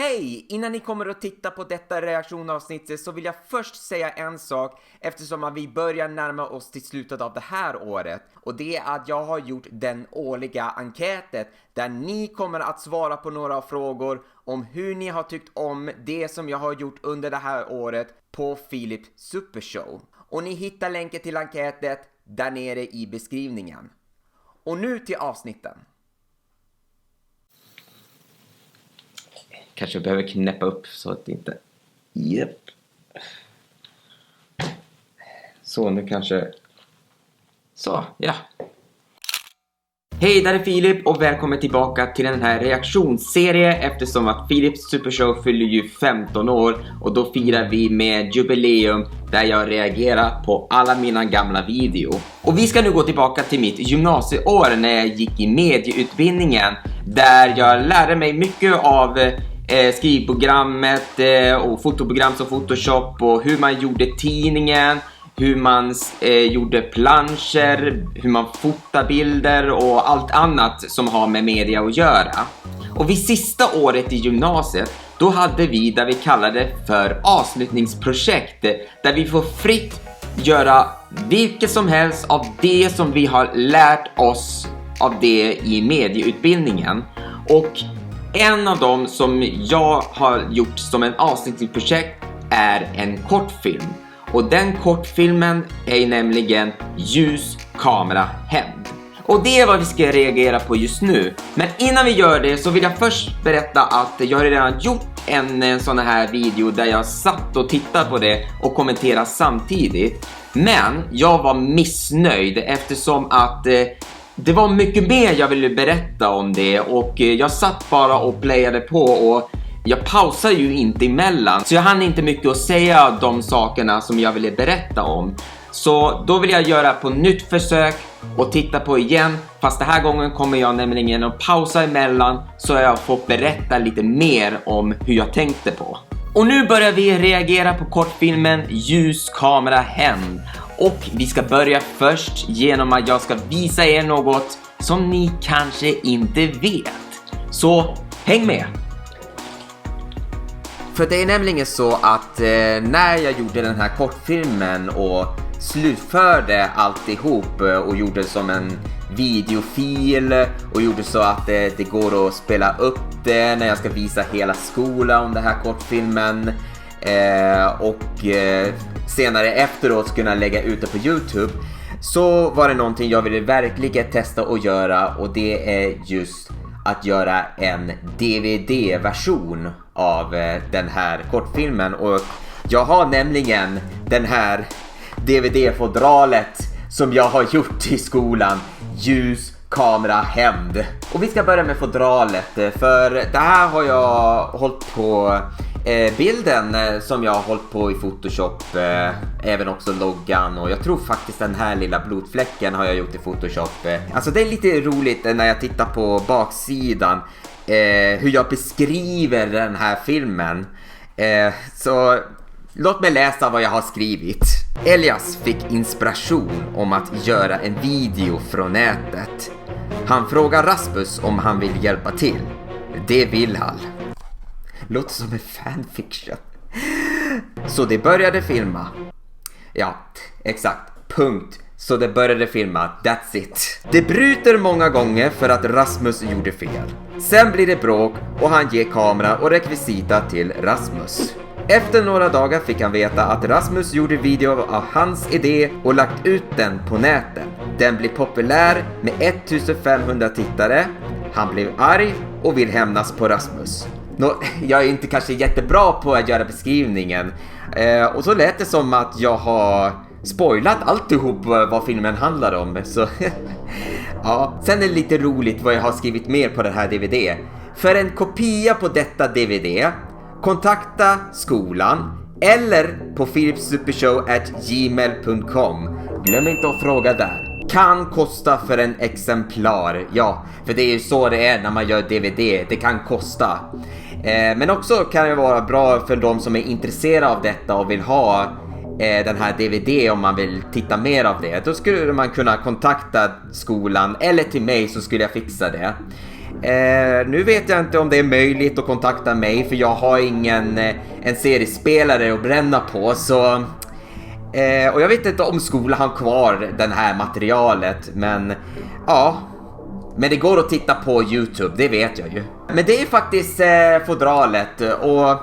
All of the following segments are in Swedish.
Hej! Innan ni kommer att titta på detta reaktionavsnittet så vill jag först säga en sak eftersom att vi börjar närma oss till slutet av det här året. Och det är att jag har gjort den årliga enkäten där ni kommer att svara på några frågor om hur ni har tyckt om det som jag har gjort under det här året på Philips Supershow. Och ni hittar länken till enkäten där nere i beskrivningen. Och nu till avsnitten. Kanske behöver knäppa upp så att det inte... Japp. Så, nu kanske... Så, ja. Hej, där är Filip och välkommen tillbaka till den här reaktionsserien eftersom att Philips Supershow fyller ju 15 år och då firar vi med jubileum där jag reagerar på alla mina gamla videor. Och vi ska nu gå tillbaka till mitt gymnasieår när jag gick i medieutbildningen där jag lärde mig mycket av skrivprogrammet och fotoprogram som Photoshop och hur man gjorde tidningen, hur man gjorde planscher, hur man fotar bilder och allt annat som har med media att göra. Och vid sista året i gymnasiet då hade vi där vi kallade för avslutningsprojekt där vi får fritt göra vilket som helst av det som vi har lärt oss av det i medieutbildningen. Och en av dem som jag har gjort som en avslutningsprojekt är en kortfilm. Och den kortfilmen är nämligen Ljus, kamera, hämnd. Och det är vad vi ska reagera på just nu. Men innan vi gör det så vill jag först berätta att jag har redan gjort en sån här video där jag satt och tittade på det och kommenterade samtidigt. Men jag var missnöjd eftersom att det var mycket mer jag ville berätta om det och jag satt bara och playade på och jag pausar ju inte emellan. Så jag hann inte mycket att säga de sakerna som jag ville berätta om. Så då vill jag göra på nytt försök och titta på igen. Fast den här gången kommer jag nämligen att pausa emellan så jag får berätta lite mer om hur jag tänkte på. Och nu börjar vi reagera på kortfilmen Ljus, kamera, hämnd. Och vi ska börja först genom att jag ska visa er något som ni kanske inte vet. Så häng med! För det är nämligen så att när jag gjorde den här kortfilmen och slutförde alltihop och gjorde som en videofil och gjorde så att det går att spela upp det när jag ska visa hela skolan om den här kortfilmen och senare efteråt kunna lägga ut det på YouTube, så var det någonting jag ville verkligen testa att göra, och det är just att göra en DVD-version av den här kortfilmen. Och jag har nämligen den här DVD-fodralet som jag har gjort i skolan, Ljus, kamera, hämnd. Och vi ska börja med fodralet, för det här har jag hållit på bilden som jag har hållit på i Photoshop, även också loggan, och jag tror faktiskt den här lilla blodfläcken har jag gjort i Photoshop. Alltså det är lite roligt när jag tittar på baksidan hur jag beskriver den här filmen. Så låt mig läsa vad jag har skrivit. Elias fick inspiration om att göra en video från nätet. Han frågar Rasmus om han vill hjälpa till. Det vill han. Låter som en fanfiction. Så det började filma. Ja, exakt. Punkt. Så det började filma. That's it. Det bryter många gånger för att Rasmus gjorde fel. Sen blir det bråk och han ger kamera och rekvisita till Rasmus. Efter några dagar fick han veta att Rasmus gjorde video av hans idé och lagt ut den på nätet. Den blir populär med 1500 tittare. Han blev arg och vill hämnas på Rasmus. Jag är inte kanske jättebra på att göra beskrivningen. Och så lät det som att jag har spoilat alltihop vad filmen handlar om. Så ja. Sen är det lite roligt vad jag har skrivit mer på den här DVD. För en kopia på detta DVD, kontakta skolan eller på philipsupershow@gmail.com. Glöm inte att fråga där. Kan kosta för en exemplar. Ja, för det är ju så det är när man gör DVD. Det kan kosta. Men också kan det vara bra för de som är intresserade av detta och vill ha den här DVD om man vill titta mer av det. Då skulle man kunna kontakta skolan eller till mig så skulle jag fixa det. Nu vet jag inte om det är möjligt att kontakta mig, för jag har ingen en seriespelare att bränna på, så och jag vet inte om skolan har kvar den här materialet, men ja, men det går att titta på YouTube, det vet jag ju. Men det är faktiskt fodralet, och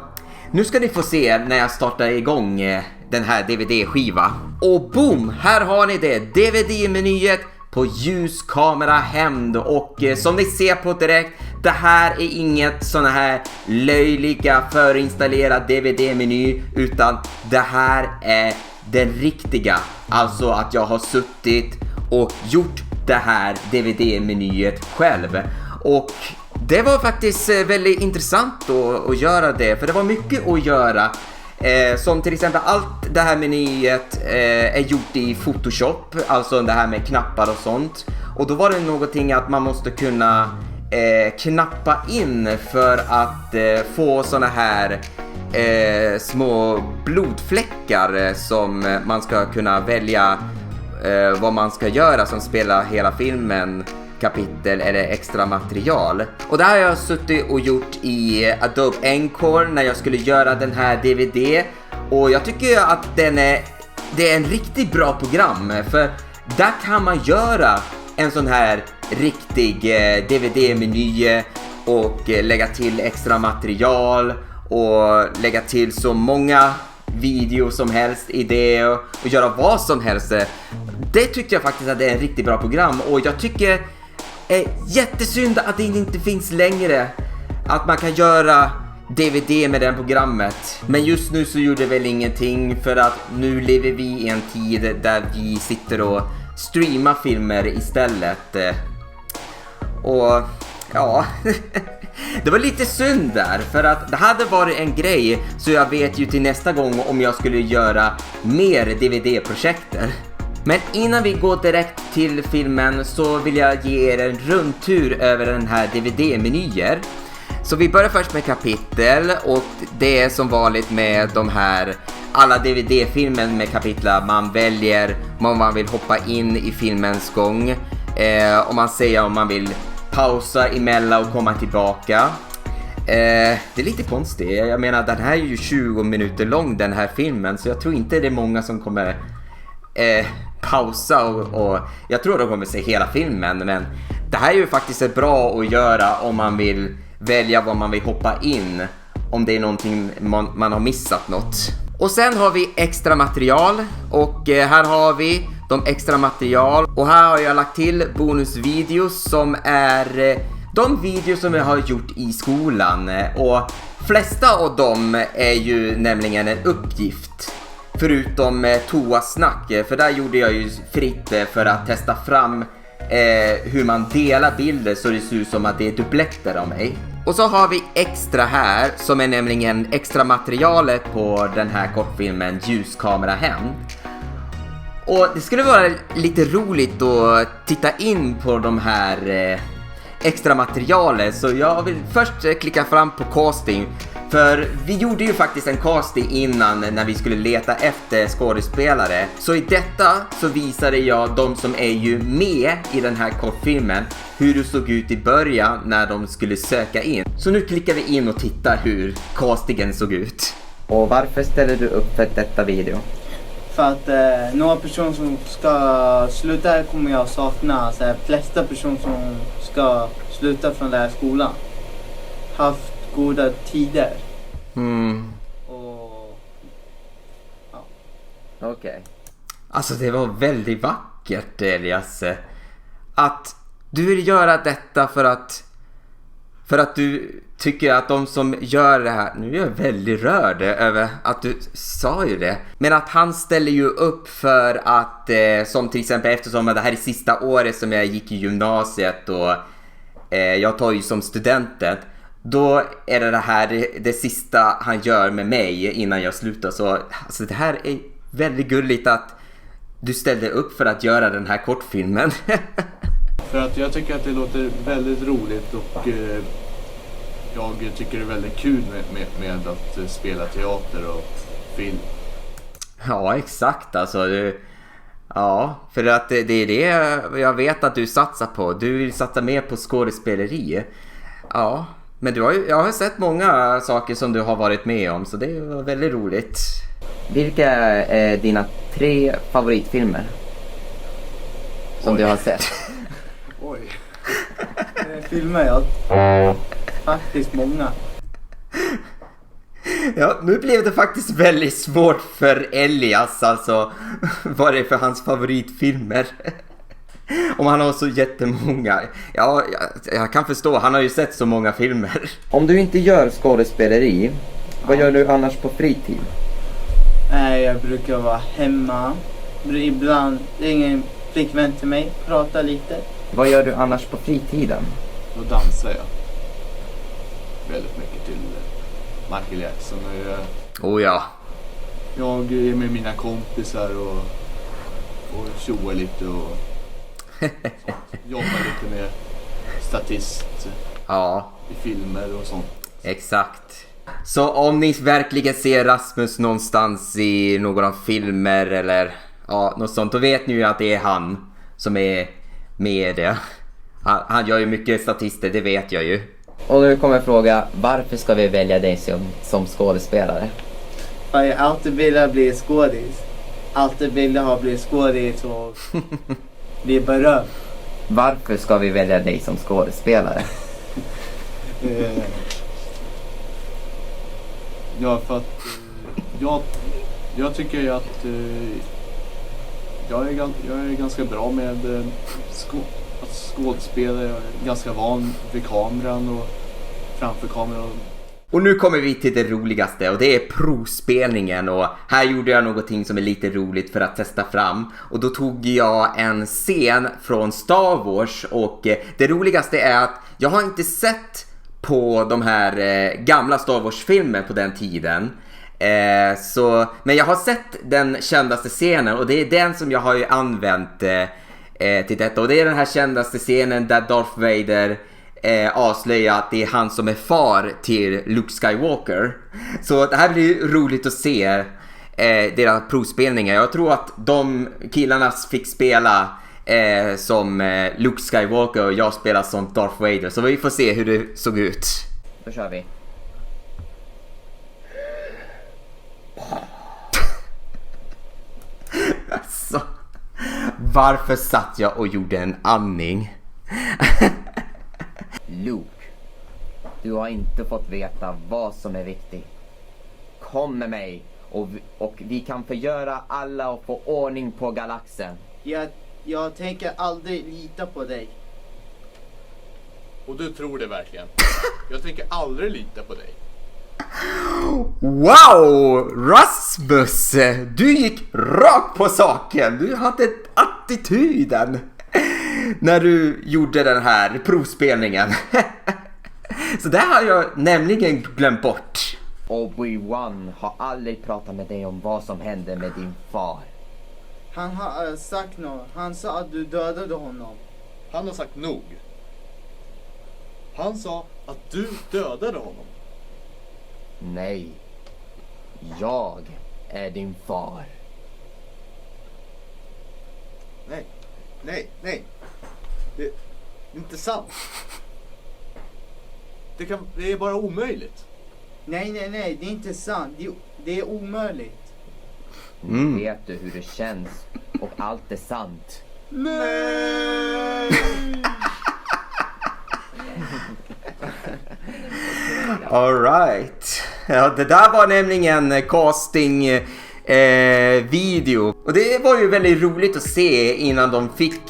nu ska ni få se när jag startar igång den här DVD-skiva. Och boom, här har ni det, DVD-menyet på ljus, kamera, hämnd. Och som ni ser på direkt, det här är inget såna här löjliga förinstallerad DVD-meny, utan det här är den riktiga. Alltså att jag har suttit och gjort det här DVD-menyet själv. Och det var faktiskt väldigt intressant att göra det, för det var mycket att göra. Som till exempel allt det här menyet är gjort i Photoshop, alltså det här med knappar och sånt. Och då var det någonting att man måste kunna knappa in för att få såna här små blodfläckar som man ska kunna välja vad man ska göra som spelar hela filmen, kapitel eller extra material. Och det här har jag suttit och gjort i Adobe Encore när jag skulle göra den här DVD. Och jag tycker att det är en riktigt bra program, för där kan man göra en sån här riktig DVD-meny och lägga till extra material och lägga till så många videos som helst i det och göra vad som helst. Det tycker jag faktiskt att det är en riktigt bra program, och jag tycker jättesynd att det inte finns längre att man kan göra DVD med det programmet. Men just nu så gjorde det väl ingenting, för att nu lever vi i en tid där vi sitter och streamar filmer istället. Och ja, det var lite synd där, för att det hade varit en grej, så jag vet ju till nästa gång om jag skulle göra mer DVD-projekter. Men innan vi går direkt till filmen så vill jag ge er en rundtur över den här DVD-menyer. Så vi börjar först med kapitel, och det är som vanligt med de här alla DVD-filmen med kapitlar. Man väljer om man vill hoppa in i filmens gång, om man säger om man vill pausa emellan och komma tillbaka. Det är lite konstigt. Jag menar, den här är ju 20 minuter lång, den här filmen, så jag tror inte det är många som kommer pausa och jag tror de kommer se hela filmen. Men det här är ju faktiskt bra att göra om man vill välja vad man vill hoppa in, om det är någonting man har missat något. Och sen har vi extra material, och här har vi de extra material, och här har jag lagt till bonusvideos som är de videos som jag har gjort i skolan, och flesta av dem är ju nämligen en uppgift. Förutom toasnack, för där gjorde jag ju fritt för att testa fram hur man delar bilder så det ser ut som att det är dubbletter av mig. Och så har vi extra här, som är nämligen extra materialet på den här kortfilmen Ljuskamera hem. Och det skulle vara lite roligt att titta in på de här extra materialet, så jag vill först klicka fram på casting. För vi gjorde ju faktiskt en casting innan när vi skulle leta efter skådespelare. Så i detta så visade jag de som är ju med i den här kortfilmen hur det såg ut i början när de skulle söka in. Så nu klickar vi in och tittar hur castingen såg ut. Och varför ställer du upp för detta video? För att några personer som ska sluta här kommer jag sakna. Så här, flesta personer som ska sluta från den här skolan haft goda tider. Och ja. Okej. Alltså det var väldigt vackert, Elias. Att du vill göra detta för att du tycker att de som gör det här, nu är jag väldigt rörd över att du sa ju det, men att han ställer ju upp för att som till exempel, eftersom det här är sista året som jag gick i gymnasiet och jag tar ju som studenten, då är det här det sista han gör med mig innan jag slutar. Så alltså, det här är väldigt gulligt att du ställde upp för att göra den här kortfilmen. För att jag tycker att det låter väldigt roligt, och jag tycker det är väldigt kul med att spela teater och film. Ja, exakt. Alltså, ja, för att det är det jag vet att du satsar på. Du vill satsa mer på skådespeleri. Ja, men jag har sett många saker som du har varit med om, så det var väldigt roligt. Vilka är dina 3 favoritfilmer som du har sett? Oj. Filmer jag faktiskt många. Ja, nu blev det faktiskt väldigt svårt för Elias, alltså vad det är för hans favoritfilmer. Om han har så jättemånga. Ja, jag kan förstå, han har ju sett så många filmer. Om du inte gör skådespeleri, vad gör du annars på fritid? Jag brukar vara hemma. Ibland ringer en flickvän till mig, prata lite. Vad gör du annars på fritiden? Då dansar jag väldigt mycket till Michael Jackson. Oh ja. Jag är med mina kompisar och tjoar lite och jobbar lite med statist Ja, i filmer och sånt. exakt. Så om ni verkligen ser Rasmus någonstans i några filmer eller ja, något sånt, då vet ni ju att det är han som är med det. Han gör ju mycket statister, det vet jag ju. Och nu kommer jag fråga, varför ska vi välja dig som skådespelare? För jag alltid vill bli skådis. Alltid vill ha bli skådis och bli berömd. Varför ska vi välja dig som skådespelare? Ja, för att jag tycker ju att jag är ganska bra med att skådespela. Jag är ganska van vid kameran och framför kameran. Och nu kommer vi till det roligaste, och det är provspelningen. Och här gjorde jag någonting som är lite roligt för att testa fram. Och då tog jag en scen från Star Wars. Och det roligaste är att jag har inte sett på de här gamla Star Wars-filmer på den tiden. Men jag har sett den kändaste scenen, och det är den som jag har ju använt till detta. Och det är den här kändaste scenen där Darth Vader avslöjar att det är han som är far till Luke Skywalker. Så det här blir roligt att se deras provspelningar. Jag tror att de killarna fick spela som Luke Skywalker och jag spelar som Darth Vader. Så vi får se hur det såg ut. Då kör vi. Alltså, varför satt jag och gjorde en andning? Luke, du har inte fått veta vad som är viktigt. Kom med mig och vi kan förgöra alla och få ordning på galaxen. Jag tänker aldrig lita på dig. Och du tror det verkligen? Jag tänker aldrig lita på dig. Wow! Rasmus! Du gick rakt på saken. Du hade attityden när du gjorde den här provspelningen. Så det har jag nämligen glömt bort. Obi-Wan har aldrig pratat med dig om vad som hände med din far. Han har sagt något. Han sa att du dödade honom. Han har sagt nog. Han sa att du dödade honom. Nej, jag är din far. Nej. Det är inte sant. Det är bara omöjligt. Nej, det är inte sant. Det är omöjligt. Nu vet du hur det känns och allt är sant. Nej! All right. Ja, det där var nämligen casting video. Och det var ju väldigt roligt att se innan de fick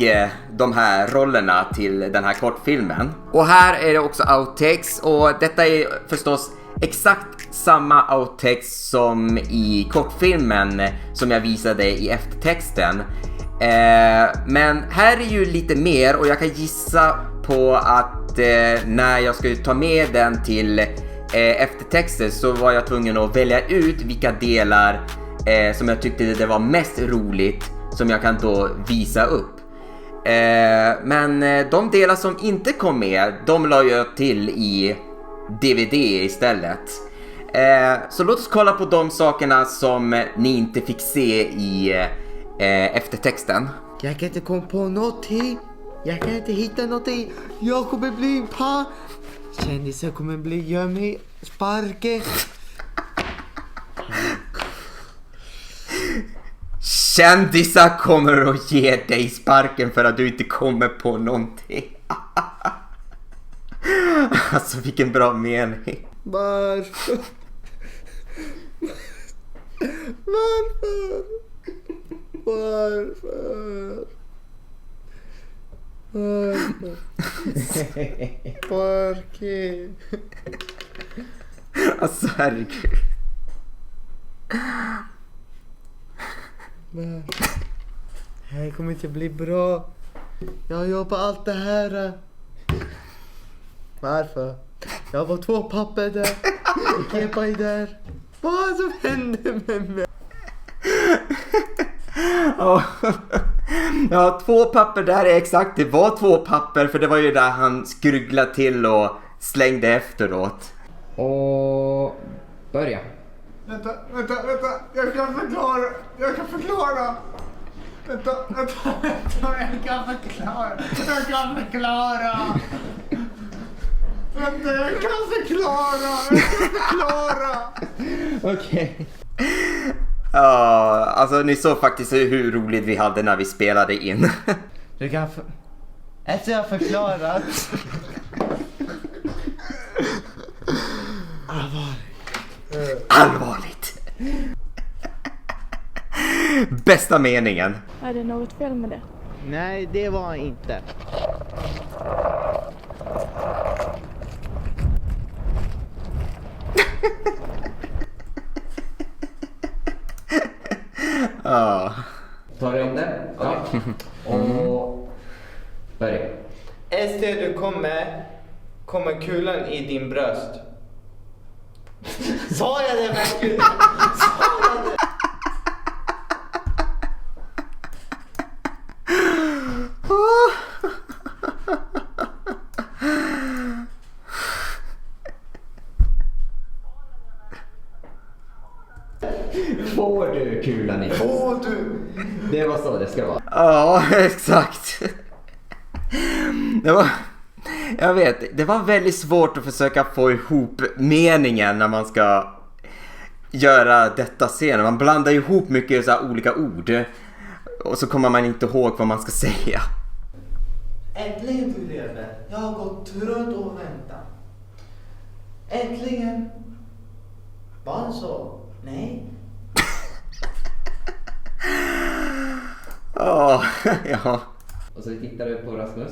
de här rollerna till den här kortfilmen. Och här är det också outtakes, och detta är förstås exakt samma outtakes som i kortfilmen som jag visade i eftertexten. Men här är ju lite mer, och jag kan gissa på att när jag skulle ta med den till eftertexter så var jag tvungen att välja ut vilka delar som jag tyckte det var mest roligt som jag kan då visa upp. Men de delar som inte kom med, de la jag till i DVD istället. Så låt oss kolla på de sakerna som ni inte fick se i eftertexten. Jag kan inte komma på någonting. Jag kan inte hitta någonting. Jag kommer bli Kändisar kommer ge mig sparken. Kändisar kommer att ge dig sparken för att du inte kommer på någonting. Alltså vilken bra mening. Varför? Sparken. Alltså herregud. Det här kommer inte bli bra. Jag jobbar allt det här. Varför? Jag var 2 papper där. Kepa är där. Vad som hände med mig? Ja, 2 papper där är exakt. Det var 2 papper för det var ju där han skrugglade till och slängde efteråt. Och börja. Vänta. Jag kan förklara. Jag kan förklara. Okej. Ja, alltså ni såg faktiskt hur roligt vi hade när vi spelade in. Du kan efter jag förklarat. Allvarligt. Bästa meningen. Är det något fel med det? Nej, det var inte. Ja. Tar du om det? Ja. Och börja. Efter du kommer kulan i din bröst. Sa jag det verkligen? Får du kulan i? Åh du! Det var så det ska vara. Ja, exakt. Jag vet, det var väldigt svårt att försöka få ihop meningen när man ska göra detta scenen. Man blandar ihop mycket så här olika ord och så kommer man inte ihåg vad man ska säga. Äntligen du lever. Jag har gått trött och väntat. Äntligen. Bara så? Nej. Ja. Och så tittar du på Rasmus.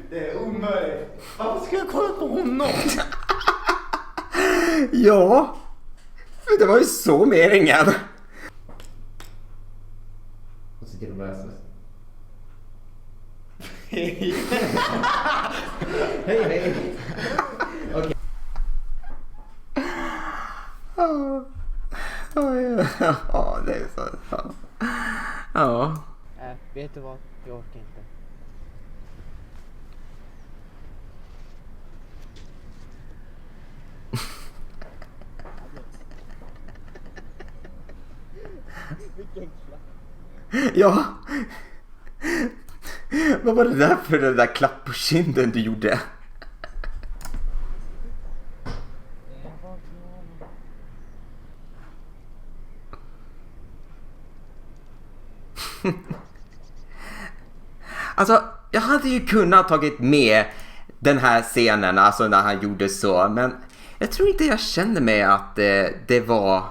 Det är omöjligt. Varför ska jag kolla på honom? Ja. Det var ju så meningen. Och så tittar du på Rasmus. Hej. Hej. Okej. Ja, det är så. Ja. Vet du vad? Jag orkar inte. Ja. Vad var det där för den där klapp på kinden du gjorde? Alltså, jag hade ju kunnat tagit med den här scenen, alltså när han gjorde så, men jag tror inte jag kände mig att det var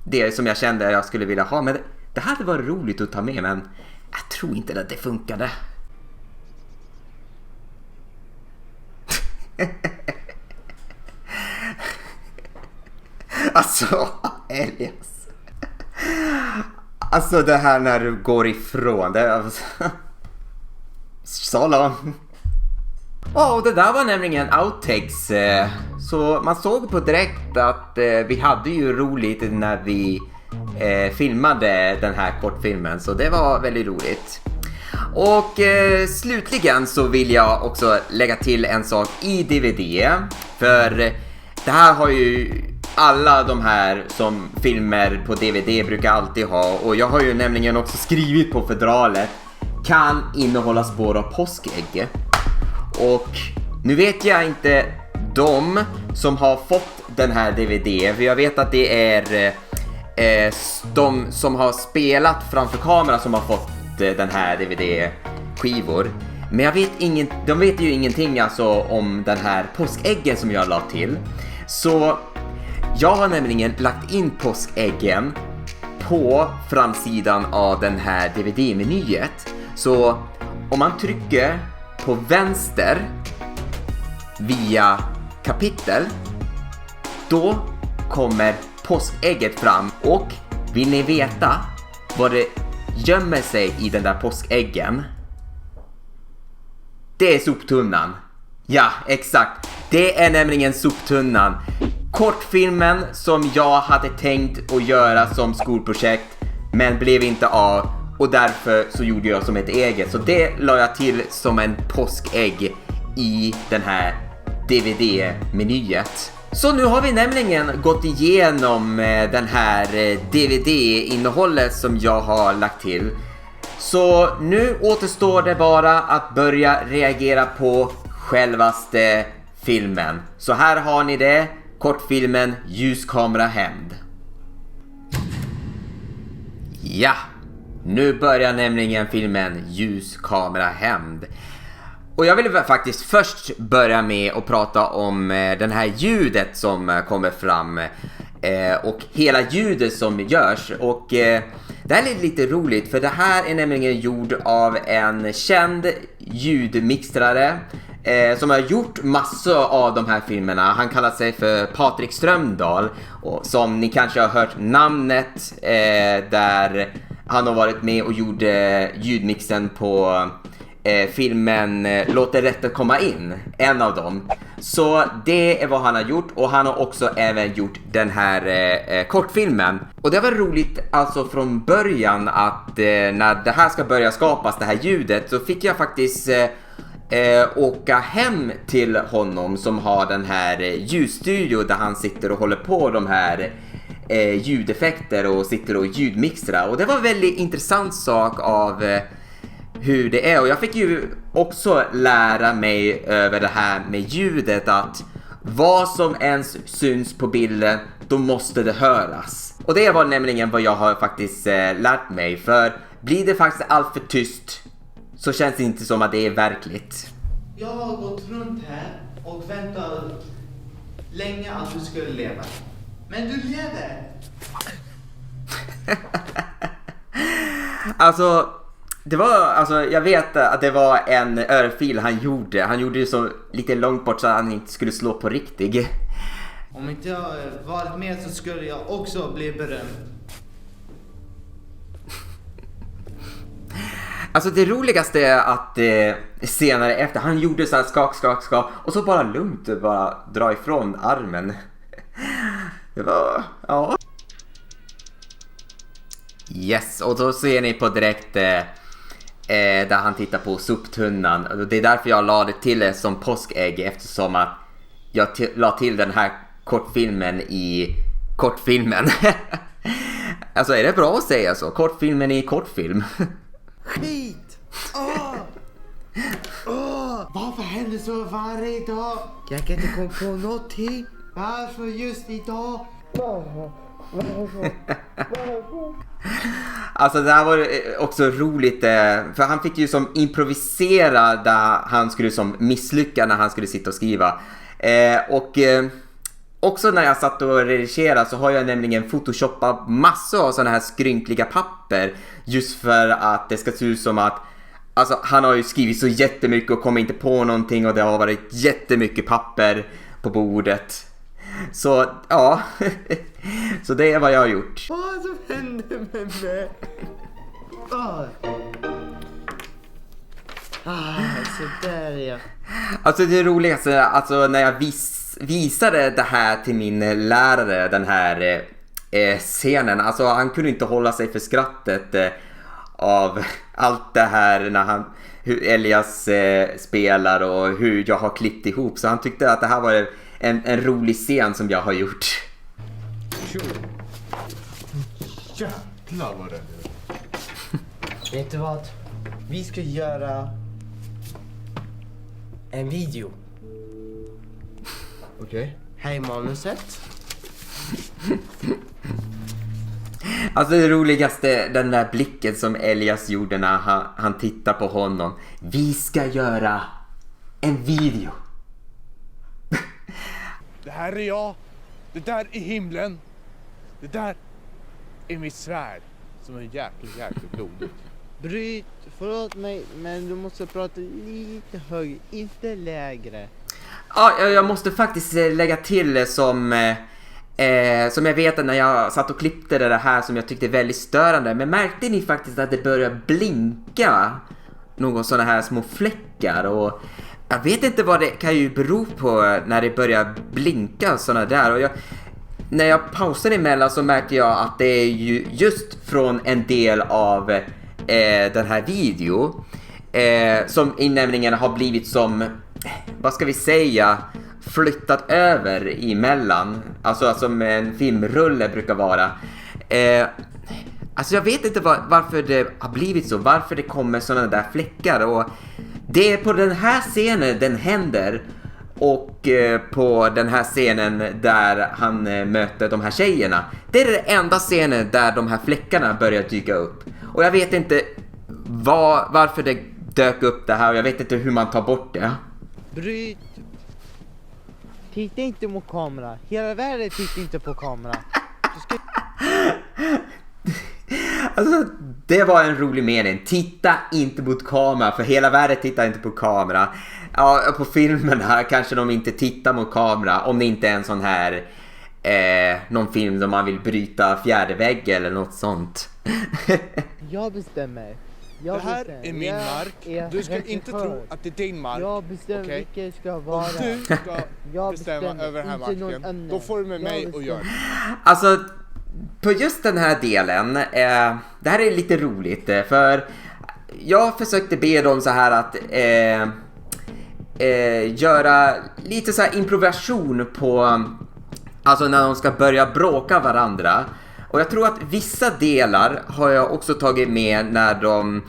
det som jag kände jag skulle vilja ha, men det hade varit roligt att ta med, men jag tror inte att det funkade. Alltså, Elias. Alltså det här när du går ifrån det. Sala. Och det där var nämligen outtakes. Så man såg på direkt att vi hade ju roligt när vi filmade den här kortfilmen. Så det var väldigt roligt. Och slutligen så vill jag också lägga till en sak i DVD. För det här har ju alla de här som filmer på DVD brukar alltid ha. Och jag har ju nämligen också skrivit på fodralet: kan innehålla spår av påskägg. Och Nu vet jag inte de som har fått den här DVD, för jag vet att det är de som har spelat framför kameran som har fått den här DVD-skivor. Men de vet ju ingenting alltså om den här påskäggen som jag la till. Så jag har nämligen lagt in påskäggen på framsidan av den här DVD-menyet. Så om man trycker på vänster via kapitel, då kommer påskägget fram. Och vill ni veta vad det gömmer sig i den där påskäggen? Det är soptunnan. Ja, exakt. Det är nämligen soptunnan. Kortfilmen som jag hade tänkt att göra som skolprojekt, men blev inte av. Och därför så gjorde jag som ett eget. Så det la jag till som en påskägg i den här DVD-menyet. Så nu har vi nämligen gått igenom den här DVD-innehållet som jag har lagt till. Så nu återstår det bara att börja reagera på självaste filmen. Så här har ni det, kortfilmen Ljuskamera Hämnd. Ja, nu börjar nämligen filmen Ljuskamera Hämnd. Och jag vill faktiskt först börja med att prata om den här ljudet som kommer fram och hela ljudet som görs. Och det här är lite roligt, för det här är nämligen gjord av en känd ljudmixtrare som har gjort massor av de här filmerna. Han kallar sig för Patrik Strömdahl, och som ni kanske har hört namnet där han har varit med och gjorde ljudmixen på filmen Låt det rätta komma in, en av dem. Så det är vad han har gjort, och han har också även gjort den här kortfilmen. Och det var roligt alltså från början att när det här ska börja skapas, det här ljudet, så fick jag faktiskt åka hem till honom som har den här ljudstudio där han sitter och håller på de här ljudeffekter och sitter och ljudmixtrar. Och det var en väldigt intressant sak av hur det är, och jag fick ju också lära mig över det här med ljudet att vad som ens syns på bilden, då måste det höras. Och det var nämligen vad jag har faktiskt lärt mig, för blir det faktiskt allt för tyst så känns det inte som att det är verkligt. Jag har gått runt här och väntat länge att du skulle leva. Men du lever! Alltså, jag vet att det var en örfil han gjorde. Han gjorde det så lite långt bort så att han inte skulle slå på riktigt. Om inte jag varit med så skulle jag också bli berömd. Alltså det roligaste är att senare efter han gjorde så här skak och så bara lugnt bara dra ifrån armen. Det var, ja. Yes, och då ser ni på direkt där han tittar på soptunnan. Det är därför jag la det till som påskägg, eftersom att jag la till den här kortfilmen i kortfilmen. Alltså är det bra att säga så? Kortfilmen i kortfilm. Skit! Varför händer så varje dag? Jag kan inte komma på någonting. Varför just idag? Alltså det här var också roligt, för han fick ju som improvisera där han skulle som misslycka när han skulle sitta och skriva. Också när jag satt och redigerade så har jag nämligen photoshoppat massor av sådana här skrynkliga papper, just för att det ska se ut som att alltså, han har ju skrivit så jättemycket och kommer inte på någonting, och det har varit jättemycket papper på bordet. Så ja, så det är vad jag har gjort. Vad som hände med mig? Så där ja. Alltså det roligaste, alltså när jag visade det här till min lärare, den här scenen, alltså han kunde inte hålla sig för skrattet av allt det här när hur Elias spelar och hur jag har klippt ihop, så han tyckte att det här var en rolig scen som jag har gjort. Jävlar vad det är. Vet du vad? Vi ska göra en video Okej. Hej manuset. Alltså det roligaste, den där blicken som Elias gjorde när han tittar på honom. Vi ska göra en video. Det här är jag. Det där är himlen. Det där är mitt svärd som är jäkligt blodigt. Bryt, förlåt mig, men du måste prata lite högre, inte lägre. Ja, jag måste faktiskt lägga till som jag vet när jag satt och klippte det här som jag tyckte är väldigt störande. Men märkte ni faktiskt att det började blinka någon sådana här små fläckar? Och jag vet inte vad det kan ju bero på när det börjar blinka sådana där. Och när jag pausade emellan så märkte jag att det är ju just från en del av den här video som inlämningen har blivit som, vad ska vi säga, flyttat över emellan. Alltså som en filmrulle brukar vara. Alltså jag vet inte varför det har blivit så. Varför det kommer sådana där fläckar. Och det är på den här scenen den händer. Och på den här scenen där han möter de här tjejerna. Det är den enda scenen där de här fläckarna börjar dyka upp. Och jag vet inte varför det dök upp det här. Och jag vet inte hur man tar bort det. Bryt. Titta inte mot kamera. Hela världen tittar inte på kamera. Du ska... Alltså, det var en rolig mening. Titta inte mot kamera, för hela världen tittar inte på kamera. Ja, på filmen här kanske de inte tittar mot kamera. Om det inte är en sån här någon film där man vill bryta fjärde vägg eller något sånt. Jag bestämmer. Det här är min mark. Du ska inte tro att det är din mark. Jag bestämmer vilken ska vara. Om du ska bestämma över den här marken, då får du med mig och gör det. Alltså, på just den här delen, det här är lite roligt. För jag försökte be dem så här att göra lite så här improvisation på, alltså när de ska börja bråka varandra. Och jag tror att vissa delar har jag också tagit med när de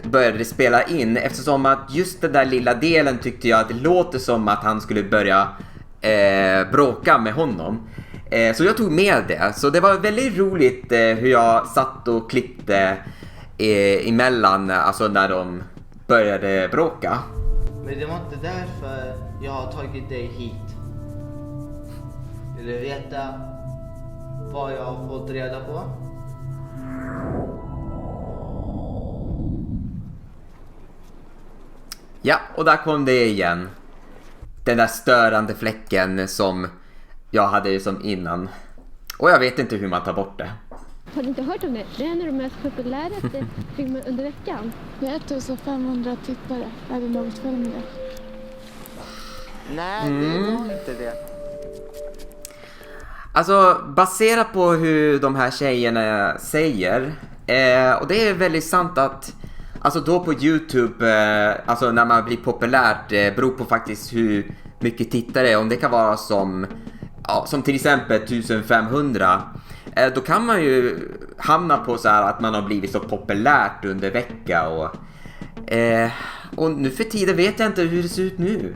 började spela in. Eftersom att just den där lilla delen tyckte jag att det låter som att han skulle börja bråka med honom. Så jag tog med det. Så det var väldigt roligt hur jag satt och klippte emellan, alltså när de började bråka. Men det var inte därför jag har tagit dig hit. Vill du veta vad jag har fått reda på? Ja, och där kom det igen. Den där störande fläcken som jag hade som innan. Och jag vet inte hur man tar bort det. Har du inte hört om det? Det är en av de mest populäraste filmerna under veckan. Det är 1500 tittare. Är det något fel med det? Nej, det var inte det. Alltså, baserat på hur de här tjejerna säger, och det är väldigt sant att alltså då på YouTube, alltså när man blir populärt, beror på faktiskt hur mycket tittare, om det kan vara som till exempel 1500, då kan man ju hamna på så här att man har blivit så populärt under vecka och nu för tiden vet jag inte hur det ser ut nu.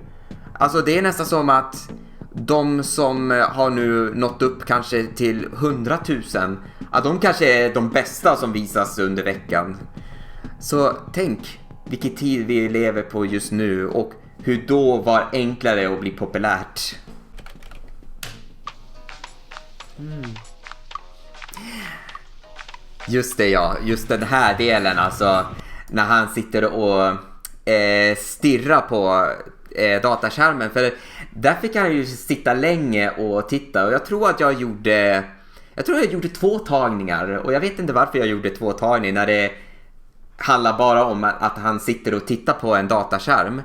Alltså det är nästan som att de som har nu nått upp kanske till 100 000, att de kanske är de bästa som visas under veckan. Så tänk vilken tid vi lever på just nu och hur då var enklare att bli populärt. Just det, ja, just den här delen, alltså när han sitter och stirrar på dataskärmen, för där fick han ju sitta länge och titta, och jag tror att jag gjorde 2 tagningar, och jag vet inte varför jag gjorde 2 tagningar när det handlar bara om att han sitter och tittar på en dataskärm.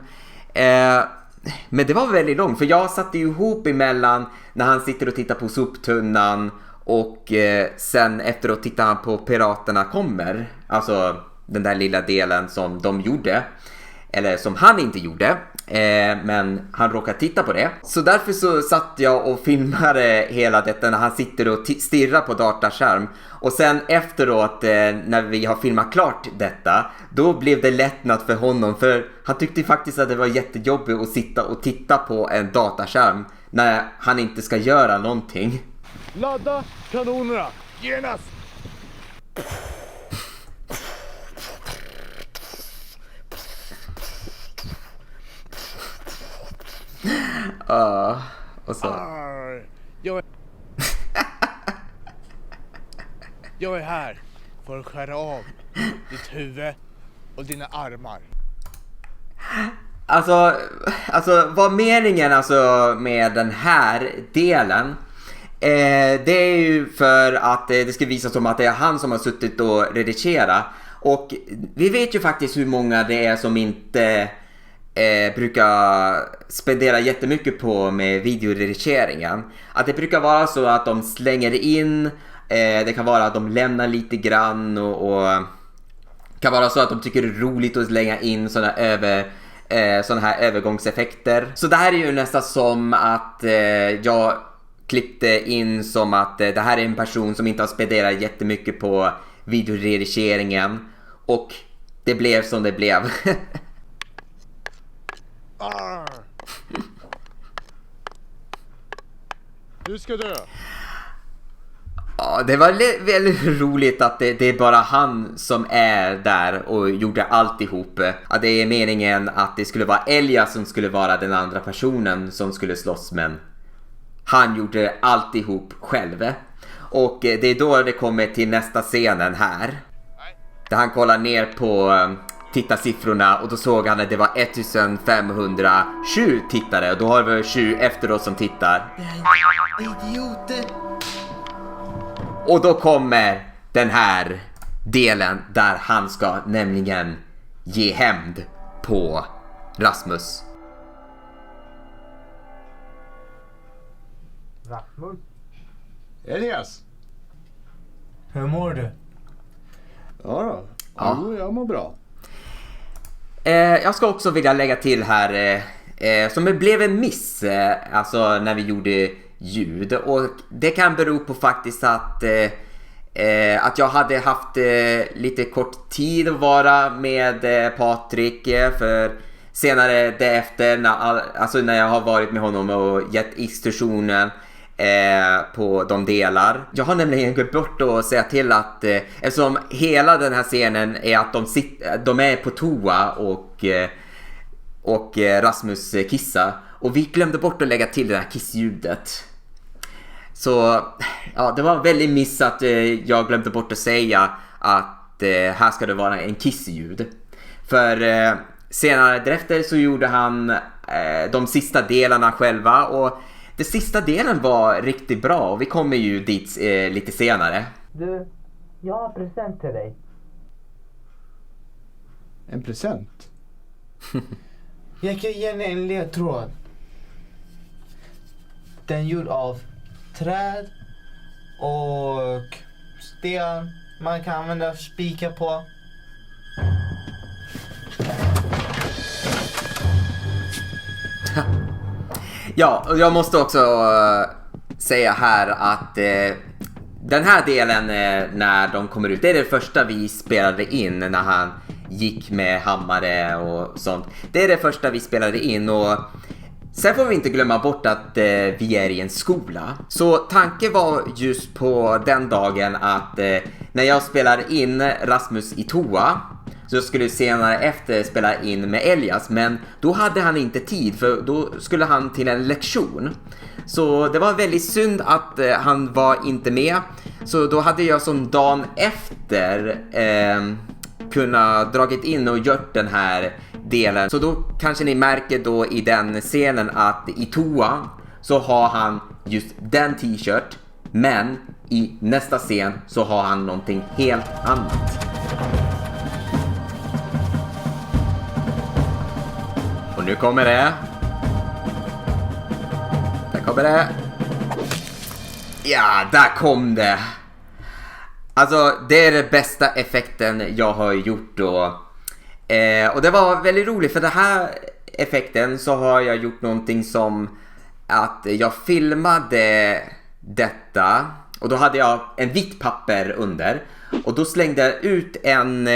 Men det var väldigt långt, för jag satte ju ihop emellan när han sitter och tittar på soptunnan och sen efteråt tittar han på Piraterna kommer, alltså den där lilla delen som de gjorde, eller som han inte gjorde. Men han råkar titta på det. Så därför så satt jag och filmade hela detta när han sitter och stirrar på dataskärm. Och sen efteråt när vi har filmat klart detta, då blev det lättnat för honom. För han tyckte faktiskt att det var jättejobbigt att sitta och titta på en dataskärm när han inte ska göra någonting. Ladda kanonerna! Genast! Och så. Jag är här för att skära av ditt huvud och dina armar. Alltså vad meningen med den här delen, det är ju för att det ska visa som att det är han som har suttit och redigerat. Och vi vet ju faktiskt hur många det är som inte brukar spendera jättemycket på med videoredigeringen. Att det brukar vara så att de slänger in, det kan vara att de lämnar lite grann och kan vara så att de tycker det är roligt att slänga in såna här övergångseffekter. Så det här är ju nästan som att jag klippte in som att det här är en person som inte har spenderat jättemycket på videoredigeringen och det blev som det blev. Du ska dö. Ja, det var väldigt roligt att det är bara han som är där och gjorde alltihop. Att det är meningen att det skulle vara Elias som skulle vara den andra personen som skulle slåss, men han gjorde alltihop själv. Och det är då det kommer till nästa scenen här. Där han kollar ner på tittarsiffrorna och då såg han att det var 1507 tittare. Och då har vi 20 efter oss som tittar. Idioter! Och då kommer den här delen där han ska nämligen ge hämnd på Rasmus. Rasmus? Elias? Hur mår du? Ja. Jag mår bra. Jag ska också vilja lägga till här som det blev en miss alltså när vi gjorde ljud, och det kan bero på faktiskt att jag hade haft lite kort tid att vara med Patrik, för senare därefter när jag har varit med honom och gett instruktionen på de delar. Jag har nämligen gått bort och säga till att eftersom hela den här scenen är att de är på toa och Rasmus kissar, och vi glömde bort att lägga till det här kissljudet. Så ja, det var väldigt miss att jag glömde bort att säga att här ska det vara en kissljud. För senare därefter så gjorde han de sista delarna själva, och den sista delen var riktigt bra, och vi kommer ju dit lite senare. Du, jag har en present till dig. En present? Jag kan ge dig en ledtråd. Den är gjord av träd och sten. Man kan använda spikar på. Ja, och jag måste också säga här att den här delen när de kommer ut, det är det första vi spelade in när han gick med hammare och sånt. Det är det första vi spelade in, och sen får vi inte glömma bort att vi är i en skola. Så tanken var just på den dagen att när jag spelar in Rasmus i toa, så skulle jag senare efter spela in med Elias, men då hade han inte tid, för då skulle han till en lektion. Så det var väldigt synd att han var inte med. Så då hade jag som dagen efter kunnat dragit in och gjort den här delen. Så då kanske ni märker då i den scenen att i toa så har han just den t-shirt, men i nästa scen så har han någonting helt annat. Och nu kommer det. Där kommer det. Ja, där kom det. Alltså, det är den bästa effekten jag har gjort då. Och det var väldigt roligt, för det här effekten så har jag gjort någonting som att jag filmade detta och då hade jag en vitt papper under och då slängde jag ut en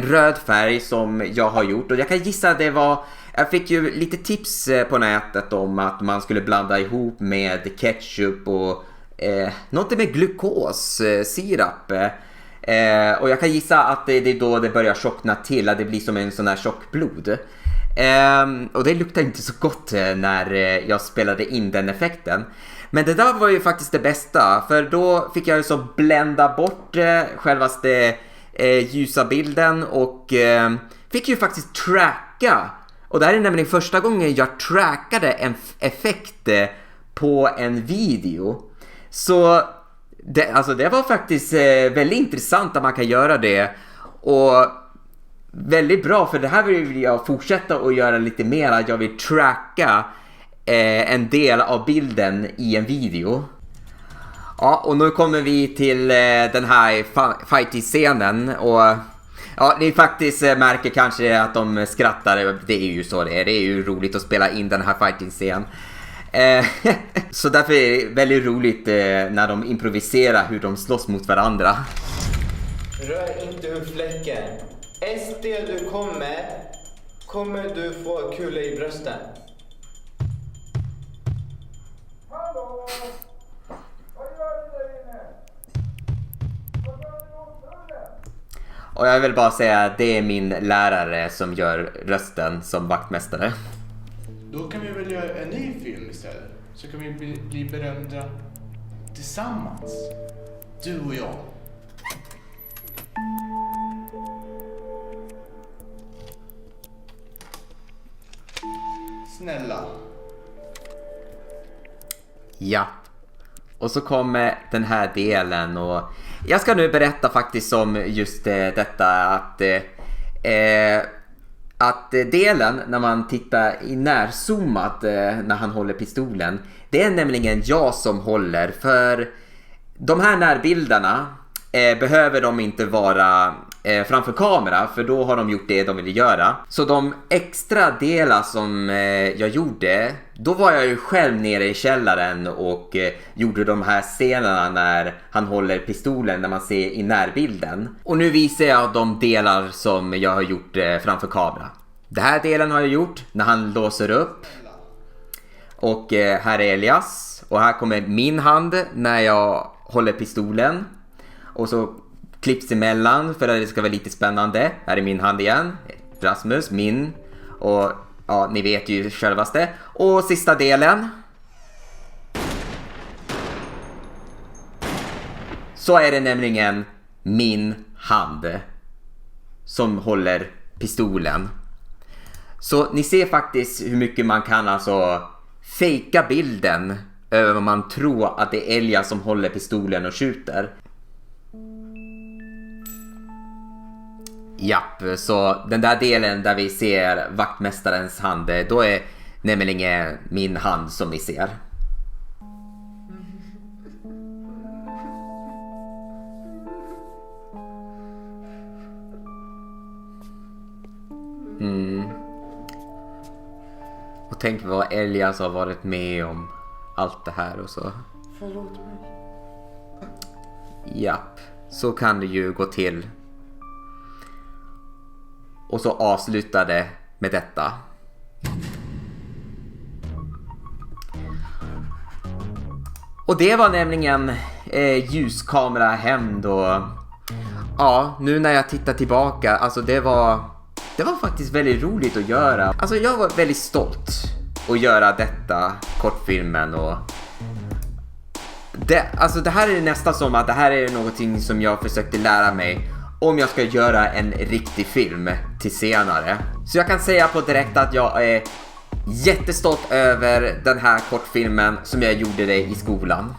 röd färg som jag har gjort och jag kan gissa att det var, jag fick ju lite tips på nätet om att man skulle blanda ihop med ketchup och något med glukossirap. Och jag kan gissa att det är då det börjar tjockna till, att det blir som en sån här tjockblod. Och det luktar inte så gott när jag spelade in den effekten. Men det där var ju faktiskt det bästa, för då fick jag ju så blända bort självaste ljusa bilden och fick ju faktiskt tracka. Och det här är nämligen första gången jag trackade en effekt på en video. Så det var faktiskt väldigt intressant att man kan göra det. Och väldigt bra, för det här vill jag fortsätta att göra lite mer. Att jag vill tracka en del av bilden i en video. Ja, och nu kommer vi till den här fighting-scenen. Och ja, ni faktiskt märker kanske att de skrattar. Det är ju så det är. Det är ju roligt att spela in den här fighting-scenen. Så därför är det väldigt roligt när de improviserar hur de slåss mot varandra. Rör inte huvudfläcken. SD du kommer du få kula i brösten. Hallå! Vad gör du där inne? Vad gör du omkring? Och jag vill bara säga att det är min lärare som gör rösten som vaktmästare. Då kan vi väl göra en ny film istället. Så kan vi bli berömda tillsammans. Du och jag. Snälla. Ja. Och så kommer den här delen och jag ska nu berätta faktiskt om just detta att delen när man tittar i närzoomat när han håller pistolen, det är nämligen jag som håller, för de här närbilderna behöver de inte vara framför kamera, för då har de gjort det de ville göra. Så de extra delar som jag gjorde, då var jag ju själv nere i källaren och gjorde de här scenerna när han håller pistolen när man ser i närbilden. Och nu visar jag de delar som jag har gjort framför kamera. Den här delen har jag gjort när han låser upp. Och här är Elias. Och här kommer min hand när jag håller pistolen. Och så klipps emellan för att det ska vara lite spännande. Här är min hand igen. Rasmus, min. Och ja, ni vet ju självaste. Och sista delen. Så är det nämligen min hand som håller pistolen. Så ni ser faktiskt hur mycket man kan alltså fejka bilden över vad man tror att det är Elias som håller pistolen och skjuter. Japp, så den där delen där vi ser vaktmästarens hand, då är nämligen min hand som ni ser. Och tänk vad Elias har varit med om allt det här och så. Förlåt mig. Japp, så kan det ju gå till. Och så avslutade med detta. Och det var nämligen ljuskamera hämnd och ja, nu när jag tittar tillbaka, alltså det var faktiskt väldigt roligt att göra. Alltså jag var väldigt stolt att göra detta kortfilmen och det här är nästan som att det här är någonting som jag försökte lära mig om jag ska göra en riktig film till senare. Så jag kan säga på direkt att jag är jättestolt över den här kortfilmen som jag gjorde det i skolan.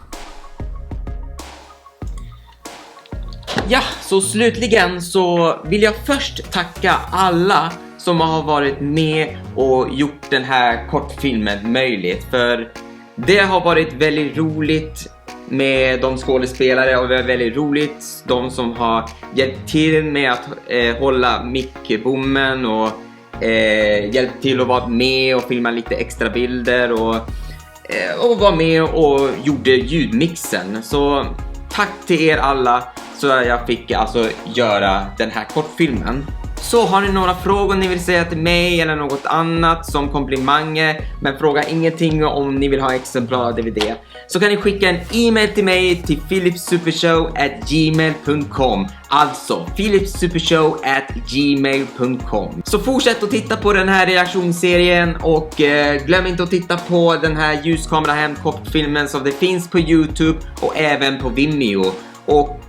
Ja, så slutligen så vill jag först tacka alla som har varit med och gjort den här kortfilmen möjligt. För det har varit väldigt roligt med de skådespelare och det är väldigt roligt de som har hjälpt till med att hålla mickbommen och hjälpt till att vara med och filma lite extra bilder och var med och gjorde ljudmixen. Så tack till er alla så jag fick alltså göra den här kortfilmen. Så har ni några frågor ni vill säga till mig eller något annat som komplimanger, men fråga ingenting om ni vill ha exemplar av DVD, så kan ni skicka en e-mail till mig till philipsupershow@gmail.com. Alltså philipsupershow@gmail.com. Så fortsätt att titta på den här reaktionsserien och glöm inte att titta på den här ljuskamera kortfilmen som det finns på YouTube och även på Vimeo. Och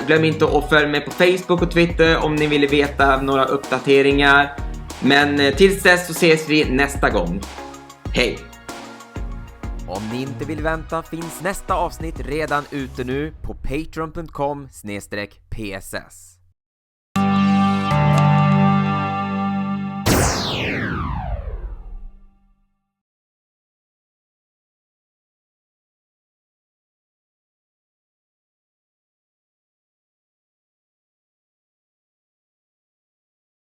glöm inte att följa mig på Facebook och Twitter om ni vill veta några uppdateringar. Men tills dess så ses vi nästa gång. Hej! Om ni inte vill vänta finns nästa avsnitt redan ute nu på patreon.com/pss.